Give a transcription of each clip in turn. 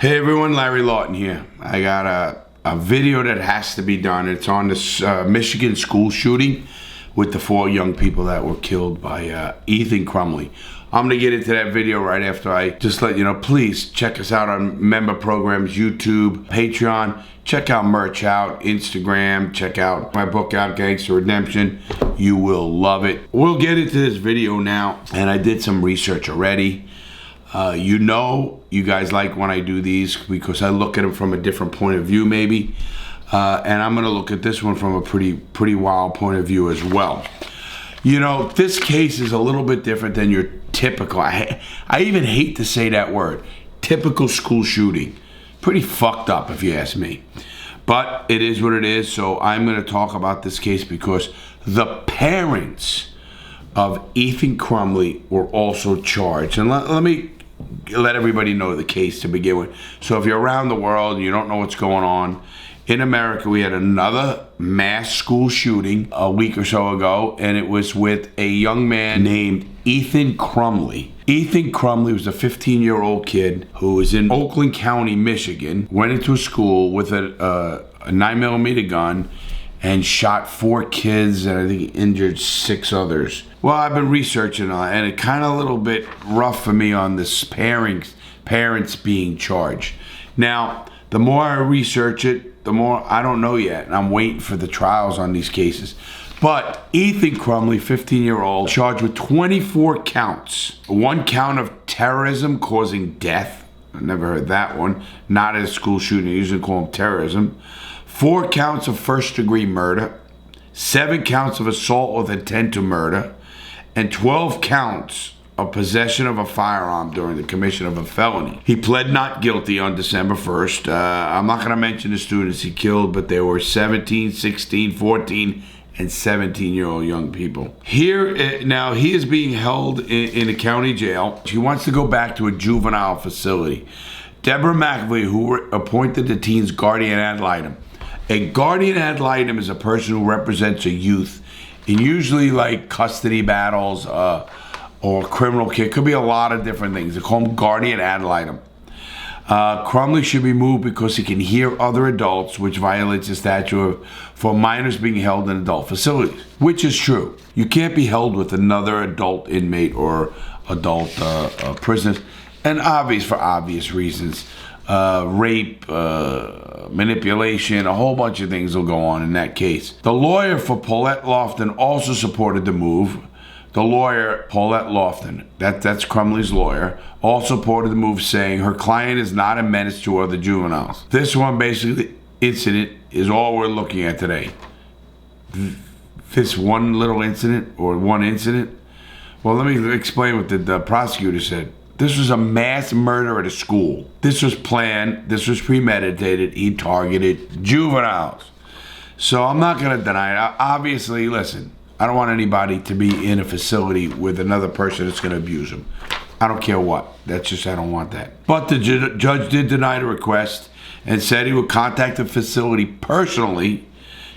Hey everyone, Larry Lawton here. I got a video that has to be done. It's on this Michigan school shooting with the 4 young people that were killed by Ethan Crumbley. I'm gonna get into that video right after I just let you know, please check us out on member programs, YouTube, Patreon. Check out merch out, Instagram. Check out my book out, Gangster Redemption. You will love it. We'll get into this video now, and I did some research already. You guys like when I do these because I look at them from a different point of view maybe. And I'm gonna look at this one from a pretty wild point of view as well. You know, this case is a little bit different than your typical, I even hate to say that word, typical school shooting. Pretty fucked up if you ask me. But it is what it is, so I'm gonna talk about this case because the parents of Ethan Crumbley were also charged. And let me let everybody know the case to begin with. So if you're around the world and you don't know what's going on, in America we had another mass school shooting a week or so ago, and it was with a young man named Ethan Crumbley. Ethan Crumbley was a 15-year-old kid who was in Oakland County, Michigan, went into a school with a 9mm gun and shot 4 kids and I think injured 6 others. Well, I've been researching on it, and it kind of a little bit rough for me on this parents being charged. Now, the more I research it, the more I don't know yet, and I'm waiting for the trials on these cases. But Ethan Crumbley, 15-year-old, charged with 24 counts. 1 count of terrorism causing death. I never heard that one. Not a school shooting, I usually call them terrorism. 4 counts of first-degree murder, 7 counts of assault with intent to murder, and 12 counts of possession of a firearm during the commission of a felony. He pled not guilty on December 1st. I'm not going to mention the students he killed, but there were 17, 16, 14, and 17-year-old young people. Here, now, he is being held in a county jail. He wants to go back to a juvenile facility. Deborah McAfee, who appointed the teen's guardian ad litem. A guardian ad litem is a person who represents a youth in usually like custody battles or criminal case. Could be a lot of different things. They call him guardian ad litem. Crumbley should be moved because he can hear other adults, which violates the statute for minors being held in adult facilities, which is true. You can't be held with another adult inmate or adult prisoners, and for obvious reasons. Rape, manipulation, a whole bunch of things will go on in that case. The lawyer for Paulette Lawton also supported the move. The lawyer, Paulette Lawton, that's Crumbley's lawyer, all supported the move, saying her client is not a menace to other juveniles. This one basically incident is all we're looking at today. This one little incident or one incident. Well, let me explain what the prosecutor said. This was a mass murder at a school. This was planned. This was premeditated. He targeted juveniles. So I'm not going to deny it. Obviously, listen, I don't want anybody to be in a facility with another person that's going to abuse them. I don't care what. That's just, I don't want that. But the judge did deny the request and said he would contact the facility personally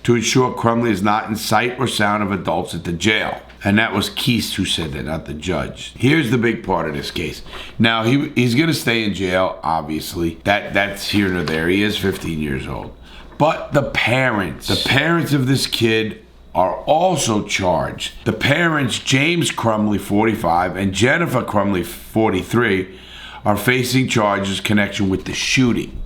to ensure Crumbley is not in sight or sound of adults at the jail. And that was Keast who said that, not the judge. Here's the big part of this case. Now, he's going to stay in jail, obviously. That's here nor there. He is 15 years old. But the parents of this kid are also charged. The parents, James Crumbley, 45, and Jennifer Crumbley, 43, are facing charges in connection with the shooting.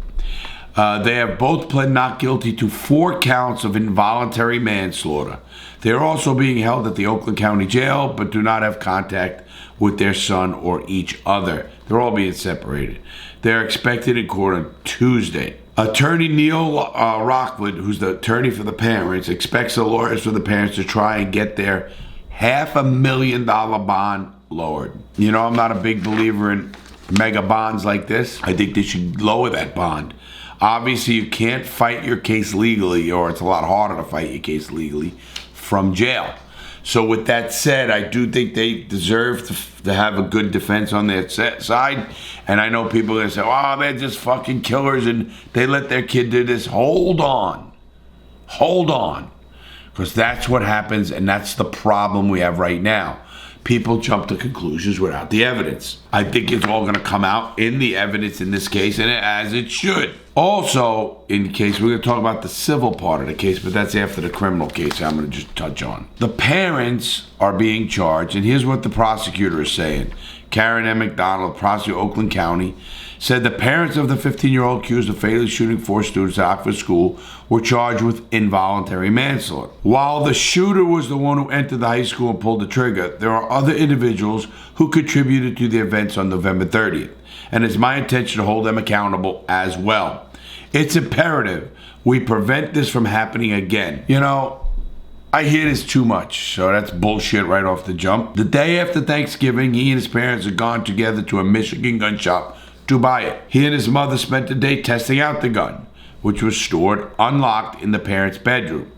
They have both pled not guilty to 4 counts of involuntary manslaughter. They are also being held at the Oakland County Jail, but do not have contact with their son or each other. They're all being separated. They're expected in court on Tuesday. Attorney Neil Rockwood, who's the attorney for the parents, expects the lawyers for the parents to try and get their $500,000 bond lowered. You know, I'm not a big believer in mega bonds like this. I think they should lower that bond. Obviously, you can't fight your case legally, or it's a lot harder to fight your case legally from jail. So with that said, I do think they deserve to have a good defense on their side. And I know people are going to say, oh, they're just fucking killers and they let their kid do this. Hold on. Because that's what happens, and that's the problem we have right now. people jump to conclusions without the evidence. I think it's all going to come out in the evidence in this case, and as it should. Also, in case, we're going to talk about the civil part of the case, but that's after the criminal case I'm going to just touch on. The parents are being charged, and here's what the prosecutor is saying. Karen M. McDonald, prosecutor of Oakland County, said the parents of the 15-year-old accused of fatally shooting 4 students at Oxford School were charged with involuntary manslaughter. While the shooter was the one who entered the high school and pulled the trigger, there are other individuals who contributed to the events on November 30th, and it's my intention to hold them accountable as well. It's imperative we prevent this from happening again. You know, I hear this too much, so that's bullshit right off the jump. The day after Thanksgiving, he and his parents had gone together to a Michigan gun shop to buy it. He and his mother spent the day testing out the gun, which was stored unlocked in the parents' bedroom.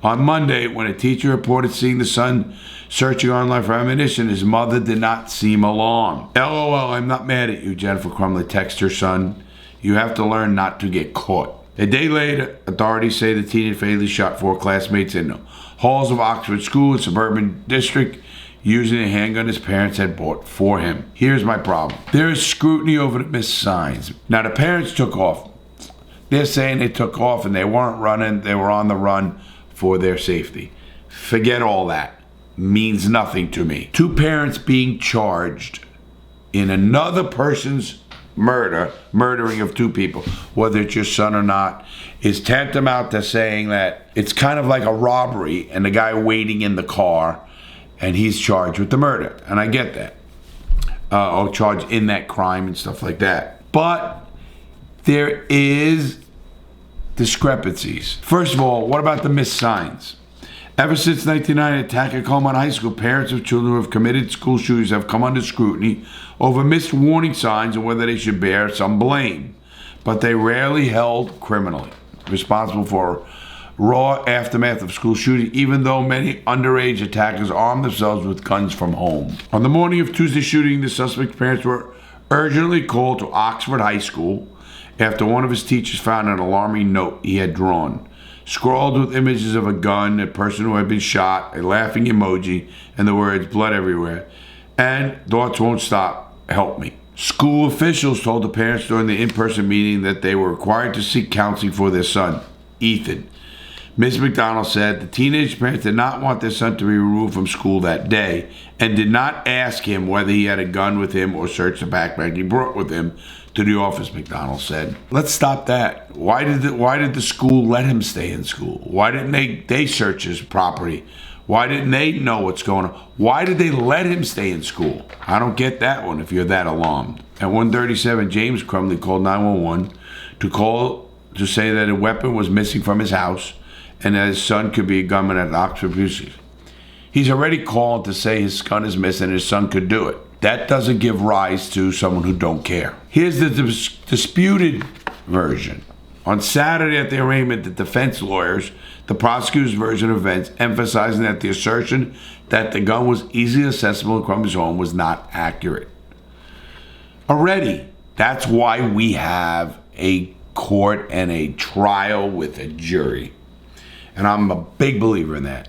On Monday, when a teacher reported seeing the son searching online for ammunition, his mother did not seem alarmed. LOL, I'm not mad at you, Jennifer Crumbley texted her son. You have to learn not to get caught. A day later, authorities say the teenager fatally shot 4 classmates in the halls of Oxford School, a suburban district, using a handgun his parents had bought for him. Here's my problem. There is scrutiny over the missed signs. Now, the parents took off. They're saying they took off and they weren't running. They were on the run for their safety. Forget all that. Means nothing to me. 2 parents being charged in another person's murdering of 2 people, whether it's your son or not, is tantamount to saying that it's kind of like a robbery and the guy waiting in the car and he's charged with the murder. And I get that. Or charged in that crime and stuff like that. But there is discrepancies. First of all, what about the missed signs? Ever since 1990 attack at Coleman High School, parents of children who have committed school shootings have come under scrutiny over missed warning signs and whether they should bear some blame. But they rarely held criminally responsible for raw aftermath of school shooting, even though many underage attackers armed themselves with guns from home. On the morning of Tuesday's shooting, the suspect's parents were urgently called to Oxford High School after one of his teachers found an alarming note he had drawn, scrawled with images of a gun, a person who had been shot, a laughing emoji, and the words "blood everywhere," and "thoughts won't stop, help me." School officials told the parents during the in-person meeting that they were required to seek counseling for their son, Ethan. Ms. McDonald said the teenage parents did not want their son to be removed from school that day and did not ask him whether he had a gun with him or search the backpack he brought with him to the office, McDonald said. Let's stop that. Why did the school let him stay in school? Why didn't they search his property? Why didn't they know what's going on? Why did they let him stay in school? I don't get that one if you're that alarmed. At 1:37, James Crumbley called 911 to say that a weapon was missing from his house and that his son could be a gunman at Oxford Police. He's already called to say his gun is missing and his son could do it. That doesn't give rise to someone who don't care. Here's the disputed version. On Saturday at the arraignment, the defense lawyers, the prosecutor's version of events, emphasizing that the assertion that the gun was easily accessible in Crumbley's home was not accurate. Already, that's why we have a court and a trial with a jury. And I'm a big believer in that.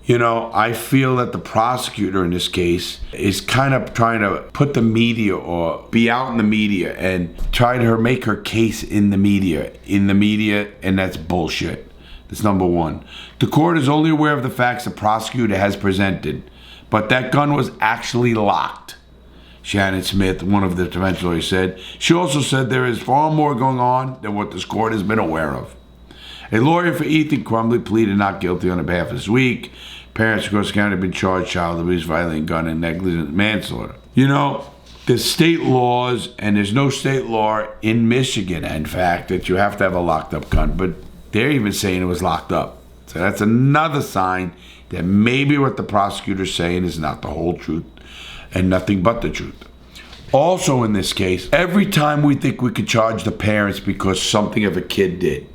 You know, I feel that the prosecutor in this case is kind of trying to put the media or be out in the media and try to make her case in the media, and that's bullshit. That's number one. The court is only aware of the facts the prosecutor has presented, but that gun was actually locked. Shannon Smith, one of the defense lawyers, said. She also said there is far more going on than what this court has been aware of. A lawyer for Ethan Crumbley pleaded not guilty on behalf of this week. Parents across the county have been charged child abuse, violating gun, and negligent manslaughter. You know, there's state laws, and there's no state law in Michigan, in fact, that you have to have a locked-up gun. But they're even saying it was locked up. So that's another sign that maybe what the prosecutor's saying is not the whole truth and nothing but the truth. Also in this case, every time we think we could charge the parents because something of a kid did,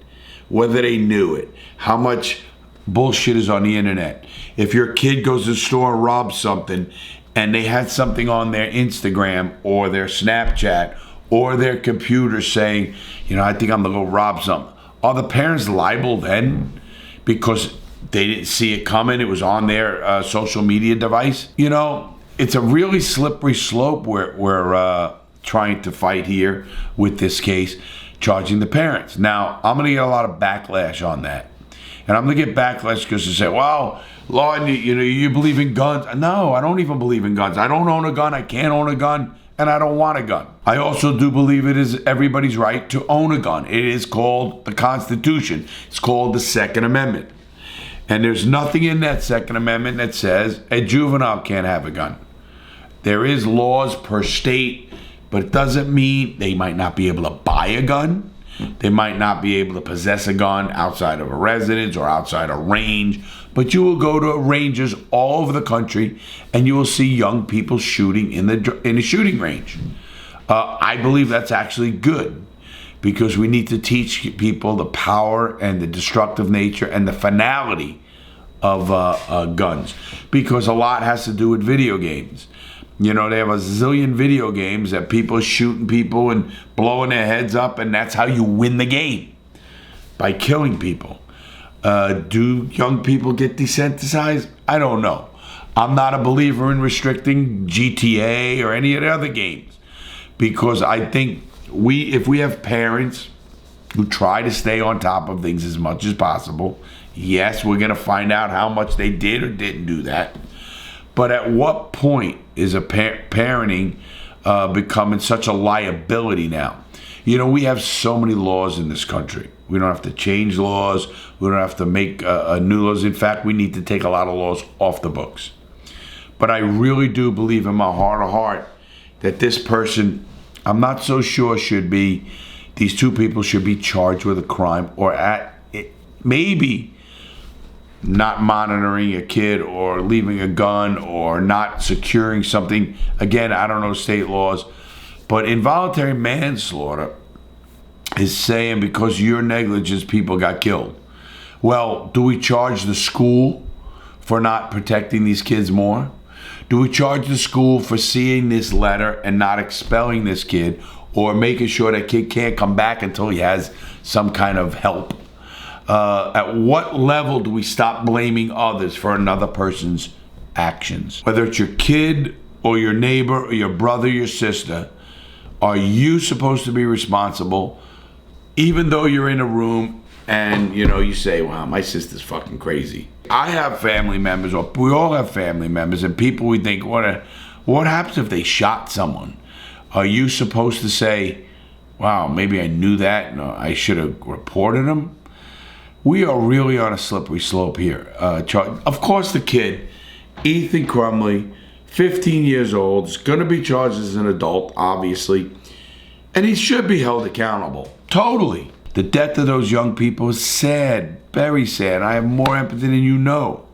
whether they knew it, how much bullshit is on the internet. If your kid goes to the store and robs something and they had something on their Instagram or their Snapchat or their computer saying, you know, I think I'm gonna go rob something. Are the parents liable then? Because they didn't see it coming. It was on their social media device. You know, it's a really slippery slope we're trying to fight here with this case, charging the parents. Now, I'm going to get a lot of backlash on that. And I'm going to get backlash because they say, well, Lawton, you believe in guns. No, I don't even believe in guns. I don't own a gun. I can't own a gun. And I don't want a gun. I also do believe it is everybody's right to own a gun. It is called the Constitution. It's called the Second Amendment. And there's nothing in that Second Amendment that says a juvenile can't have a gun. There is laws per state, but it doesn't mean they might not be able to buy a gun. They might not be able to possess a gun outside of a residence or outside a range. But you will go to ranges all over the country and you will see young people shooting in a shooting range. I believe that's actually good because we need to teach people the power and the destructive nature and the finality of guns, because a lot has to do with video games. You know, they have a zillion video games that people are shooting people and blowing their heads up, and that's how you win the game, by killing people. Do young people get desensitized? I don't know. I'm not a believer in restricting GTA or any of the other games, because I think if we have parents who try to stay on top of things as much as possible, yes, we're going to find out how much they did or didn't do that. But at what point is a parenting becoming such a liability now? You know, we have so many laws in this country. We don't have to change laws. We don't have to make new laws. In fact, we need to take a lot of laws off the books. But I really do believe in my heart of heart that this person, I'm not so sure these two people should be charged with a crime, or maybe not monitoring a kid or leaving a gun or not securing something. Again, I don't know state laws, but involuntary manslaughter is saying because of your negligence, people got killed. Well, do we charge the school for not protecting these kids more? Do we charge the school for seeing this letter and not expelling this kid, or making sure that kid can't come back until he has some kind of help? At what level do we stop blaming others for another person's actions? Whether it's your kid or your neighbor or your brother, your sister, are you supposed to be responsible, even though you're in a room and you say, wow, my sister's fucking crazy? I have family members, or we all have family members, and people we think, what happens if they shot someone? Are you supposed to say, wow, maybe I knew that and I should have reported him? We are really on a slippery slope here. Of course, the kid, Ethan Crumbley, 15 years old, is going to be charged as an adult, obviously, and he should be held accountable. Totally. The death of those young people is sad, very sad. I have more empathy than you know.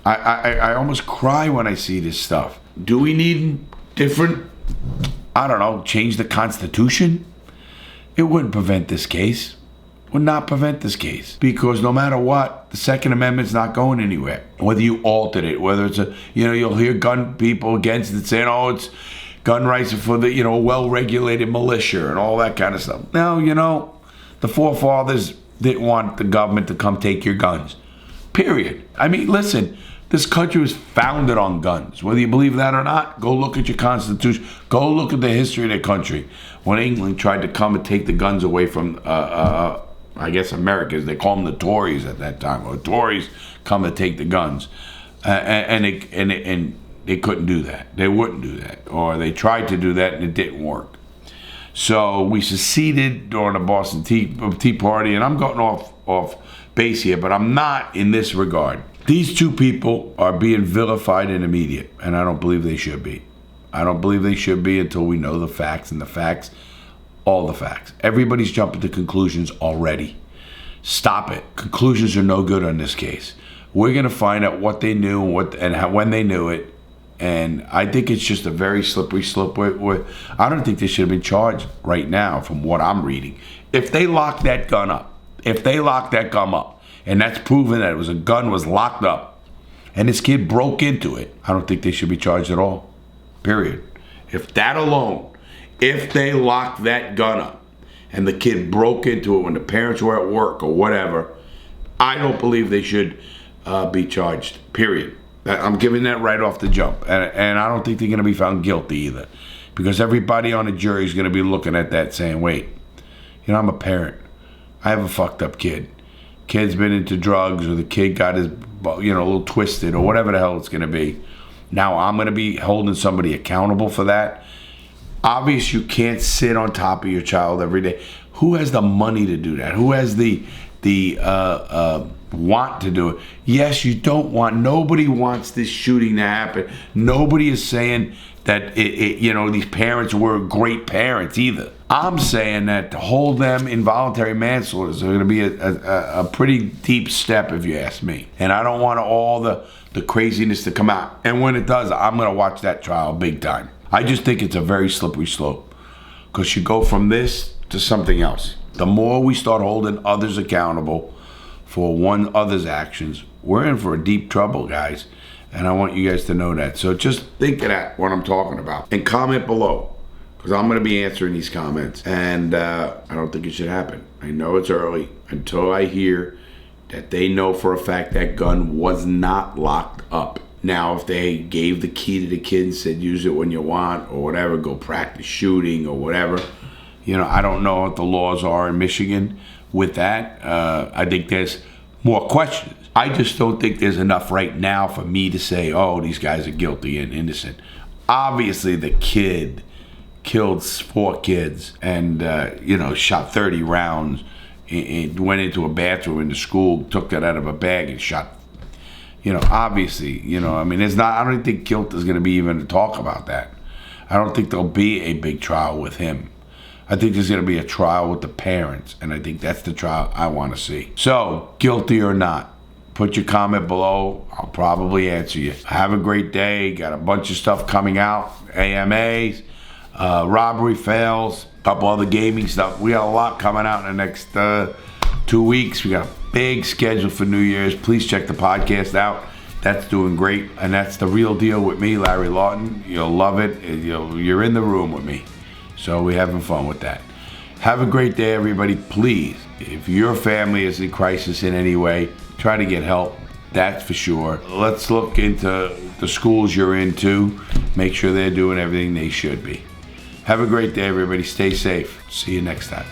I almost cry when I see this stuff. Do we need different, I don't know, change the Constitution? It wouldn't prevent this case. Would not prevent this case, because no matter what, the Second Amendment's not going anywhere. Whether you altered it, whether it's you'll hear gun people against it saying, oh, it's gun rights for the, well-regulated militia and all that kind of stuff. No, the forefathers didn't want the government to come take your guns. Period. I mean, listen, this country was founded on guns. Whether you believe that or not, go look at your Constitution. Go look at the history of the country. When England tried to come and take the guns away from I guess Americans, they call them the Tories at that time. Or Tories come to take the guns, and they couldn't do that. They wouldn't do that, or they tried to do that and it didn't work. So we seceded during the Boston Tea Party, and I'm going off base here, but I'm not in this regard. These two people are being vilified in the media, and I don't believe they should be. I don't believe they should be until we know the facts, and the facts. All the facts. Everybody's jumping to conclusions already. Stop it. Conclusions are no good on this case. We're going to find out what they knew when they knew it. And I think it's just a very slippery slope. I don't think they should have been charged right now from what I'm reading. If they locked that gun up, and that's proven that a gun was locked up, and this kid broke into it, I don't think they should be charged at all. Period. If that alone, if they locked that gun up and the kid broke into it when the parents were at work or whatever, I don't believe they should be charged, period. I'm giving that right off the jump. And I don't think they're going to be found guilty either. Because everybody on the jury is going to be looking at that saying, wait, I'm a parent. I have a fucked up kid. Kid's been into drugs, or the kid got his, a little twisted, or whatever the hell it's going to be. Now I'm going to be holding somebody accountable for that. Obvious, you can't sit on top of your child every day. Who has the money to do that? Who has the want to do it? Yes, you don't want. Nobody wants this shooting to happen. Nobody is saying that these parents were great parents either. I'm saying that to hold them involuntary manslaughter is going to be a pretty deep step, if you ask me. And I don't want all the craziness to come out. And when it does, I'm going to watch that trial big time. I just think it's a very slippery slope, because you go from this to something else. The more we start holding others accountable for one other's actions, we're in for a deep trouble, guys. And I want you guys to know that. So just think of that, what I'm talking about. And comment below, because I'm going to be answering these comments. And I don't think it should happen. I know it's early. Until I hear that they know for a fact that gun was not locked up. Now, if they gave the key to the kid and said, use it when you want, or whatever, go practice shooting or whatever. I don't know what the laws are in Michigan with that. I think there's more questions. I just don't think there's enough right now for me to say, oh, these guys are guilty and innocent. Obviously, the kid killed 4 kids and, shot 30 rounds. It went into a bathroom in the school, took that out of a bag and shot. Obviously, I don't think guilt is going to be even to talk about that. I don't think there'll be a big trial with him. I think there's going to be a trial with the parents, and I think that's the trial I want to see. So, guilty or not, put your comment below. I'll probably answer you. Have a great day. Got a bunch of stuff coming out. AMAs, robbery fails, a couple other gaming stuff. We got a lot coming out in the next 2 weeks. We got a big schedule for New Year's. Please check the podcast out. That's doing great. And that's The Real Deal with me, Larry Lawton. You'll love it. You're in the room with me. So we're having fun with that. Have a great day, everybody. Please, if your family is in crisis in any way, try to get help. That's for sure. Let's look into the schools you're in too. Make sure they're doing everything they should be. Have a great day, everybody. Stay safe. See you next time.